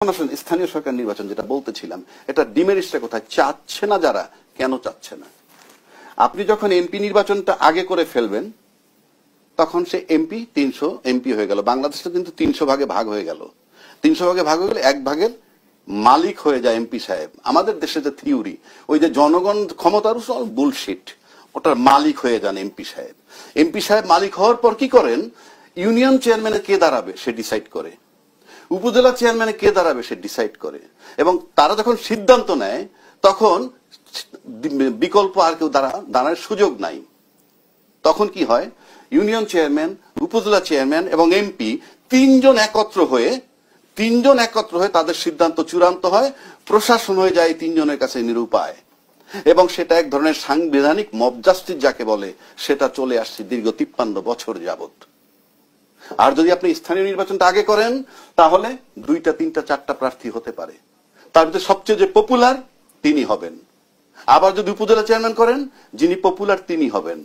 আসলে স্থানীয় সরকার নির্বাচন যেটা বলতেছিলাম, এটা ডিমেরিটসটা কোথায়? চাচ্ছে না যারা, কেন চাচ্ছে না? আপনি যখন এমপি নির্বাচনটা আগে করে ফেলবেন, তখন সে এমপি 300 এমপি হয়ে গেল। বাংলাদেশটা কিন্তু 300 ভাগে ভাগ হয়ে গেল। 300 ভাগে ভাগ হয়ে গেলে এক ভাগের মালিক হয়ে যায় এমপি সাহেব। আমাদের দেশে যে থিওরি, ওই যে জনগণ ক্ষমতার সব বুলশিট, ওটার মালিক হয়ে যান এমপি সাহেব। এমপি সাহেব মালিক হওয়ার পর কি করেন? ইউনিয়ন চেয়ারম্যানে কে দাঁড়াবে সে ডিসাইড করে, উপজেলা চেয়ারম্যানে কে দাঁড়াবে সে ডিসাইড করে, এবং তারা যখন সিদ্ধান্ত নেয় তখন বিকল্প আর কেউ দাঁড়ানোর সুযোগ নাই। তখন কি হয়? ইউনিয়ন চেয়ারম্যান, উপজেলা চেয়ারম্যান এবং এমপি তিনজন একত্র হয়ে তাদের সিদ্ধান্ত চূড়ান্ত হয়, প্রশাসন হয়ে যায় তিনজনের কাছে নিরুপায়, এবং সেটা এক ধরনের সাংবিধানিক মব জাস্টিস যাকে বলে, সেটা চলে আসছে দীর্ঘ 53 বছর যাবত। আর যদি আপনি স্থানীয় নির্বাচনটা আগে করেন, তাহলে 2টা 3টা 4টা প্রার্থী হতে পারে, তার ভিতরে সবচেয়ে যে পপুলার তিনি হবেন। আবার যদি উপজেলা চেয়ারম্যান করেন, যিনি পপুলার তিনি হবেন।